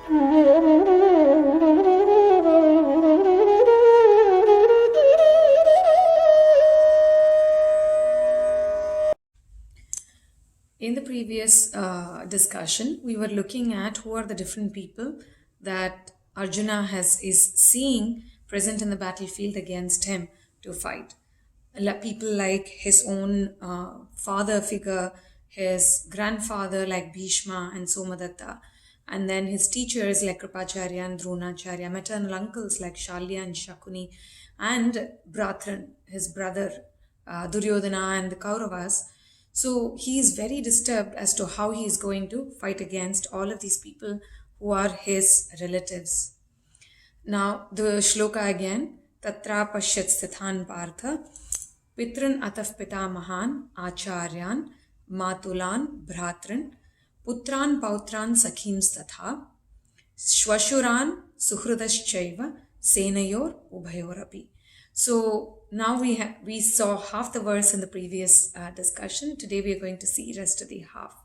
In the previous discussion, we were looking at who are the different people that Arjuna is seeing present in the battlefield against him to fight. People like his own father figure, his grandfather like Bhishma and Somadatta, and then his teachers like Kripacharya and Dronacharya, maternal uncles like Shalya and Shakuni, and Bratran, his brother Duryodhana and the Kauravas. So he is very disturbed as to how he is going to fight against all of these people who are his relatives. Now the shloka again, Tatra Pashyat Stithan Partha, Pitran Ataf Pitamahan, Acharyan, Matulan, Bhratran, Putran Pautran Sakhim Statha, Shwashuran Suhrudaschaiva, Senayor Ubhayorapi. So now we saw half the verse in the previous discussion. Today we are going to see rest of the half.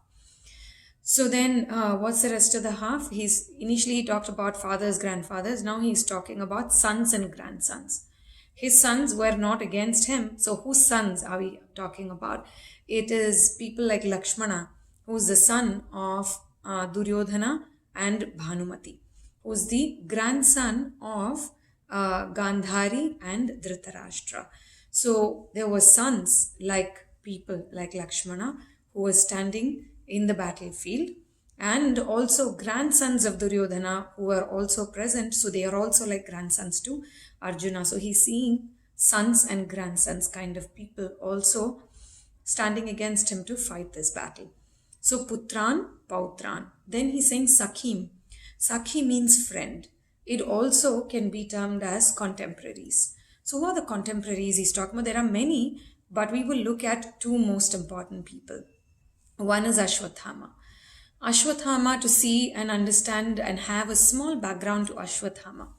So then what's the rest of the half? He talked about fathers, grandfathers. Now he's talking about sons and grandsons. His sons were not against him. So whose sons are we talking about? It is people like Lakshmana, who's the son of Duryodhana and Bhanumati, who's the grandson of Gandhari and Dhritarashtra. So there were sons like people like Lakshmana who were standing in the battlefield, and also grandsons of Duryodhana who were also present. So they are also like grandsons to Arjuna. So he's seeing sons and grandsons kind of people also standing against him to fight this battle. So Putran, Pautran. Then he's saying Sakhim. Sakhi means friend. It also can be termed as contemporaries. So who are the contemporaries he's talking about? There are many, but we will look at two most important people. One is Ashwathama. Ashwathama, to see and understand and have a small background to Ashwathama.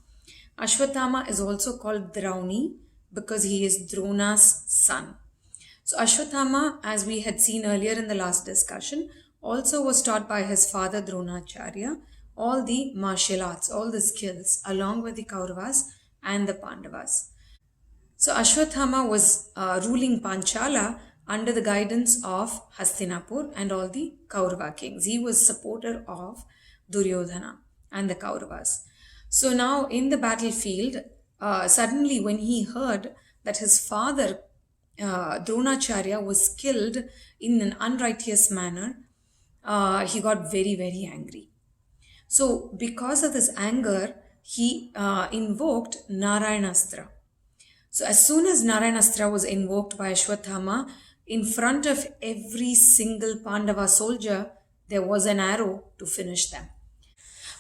Ashwathama is also called Drauni because he is Drona's son. So Ashwathama, as we had seen earlier in the last discussion, also was taught by his father Dronacharya all the martial arts, all the skills, along with the Kauravas and the Pandavas. So Ashwathama was ruling Panchala under the guidance of Hastinapur and all the Kaurava kings. He was supporter of Duryodhana and the Kauravas. So now in the battlefield, suddenly when he heard that his father Dronacharya was killed in an unrighteous manner, he got very, very angry. So because of this anger, he invoked Narayanastra. So as soon as Narayanastra was invoked by Ashwathama, in front of every single Pandava soldier, there was an arrow to finish them.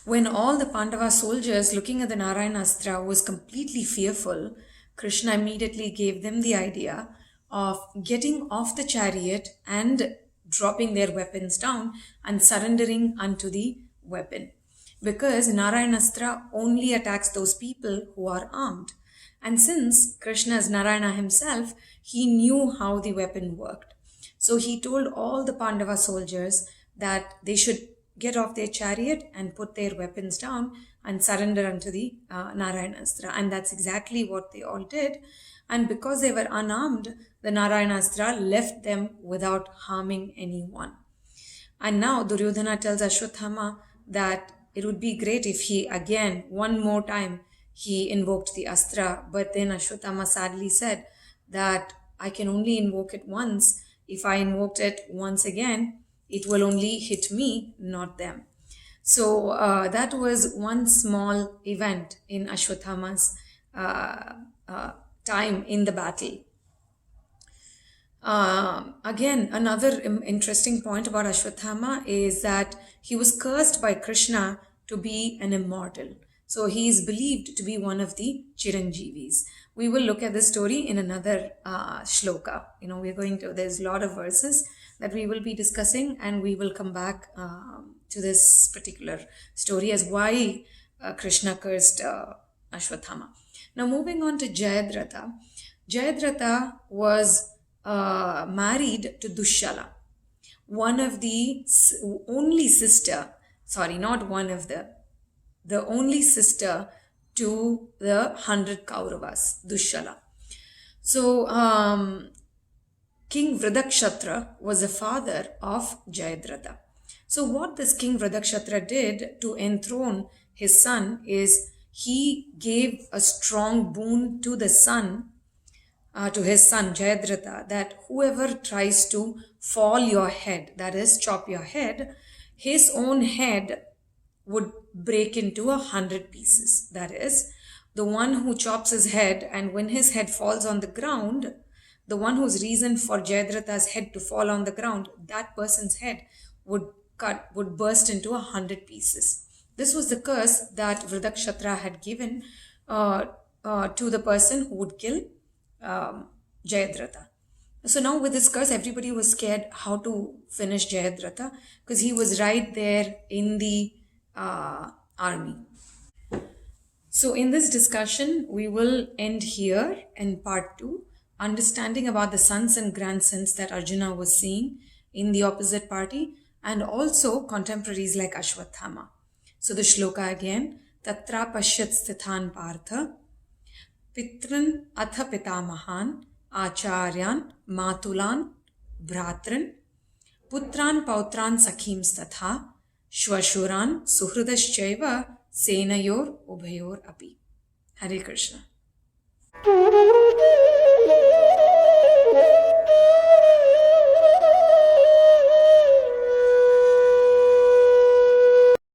When all the Pandava soldiers looking at the Narayanastra was completely fearful, Krishna immediately gave them the idea of getting off the chariot and dropping their weapons down and surrendering unto the weapon. Because Narayanastra only attacks those people who are armed. And since Krishna is Narayana himself, he knew how the weapon worked. So he told all the Pandava soldiers that they should get off their chariot and put their weapons down and surrender unto the Narayanastra. And that's exactly what they all did. And because they were unarmed, the Narayanastra left them without harming anyone. And now Duryodhana tells Ashwathama that it would be great if he again, one more time, he invoked the Astra. But then Ashwathama sadly said that I can only invoke it once. If I invoked it once again, it will only hit me, not them. So that was one small event in Ashwathama's time in the battle. Again, another interesting point about Ashwathama is that he was cursed by Krishna to be an immortal. So he is believed to be one of the Chiranjeevis. We will look at this story in another shloka. There's a lot of verses that we will be discussing, and we will come back to this particular story as why Krishna cursed Ashwathama. Now moving on to Jayadrata. Jayadrata was married to Dushala, one of the only sister, sorry, not one of the, the only sister to the 100 Kauravas, Dushala. So, King Kurukṣetra was the father of Jayadrata. So what this King Kurukṣetra did to enthrone his son is he gave a strong boon to the son, to his son Jayadrata, that whoever tries to fall your head, that is chop your head, his own head would break into 100 pieces. That is, the one who chops his head, and when his head falls on the ground, the one whose reason for Jayadrata's head to fall on the ground, that person's head would burst into 100 pieces. This was the curse that Kurukṣetra had given to the person who would kill Jayadrata. So now with this curse, everybody was scared how to finish Jayadrata, because he was right there in the army. So in this discussion, we will end here in part 2, understanding about the sons and grandsons that Arjuna was seeing in the opposite party, and also contemporaries like Ashwathama. So the shloka again, Tatra pashyat stithan partha, pitran atha pitamahan, acharyan, matulan, bhratran, putran pautran sakhim statha, shvashuran suhrudaschaiva, senayor ubhayor api. Hare Krishna.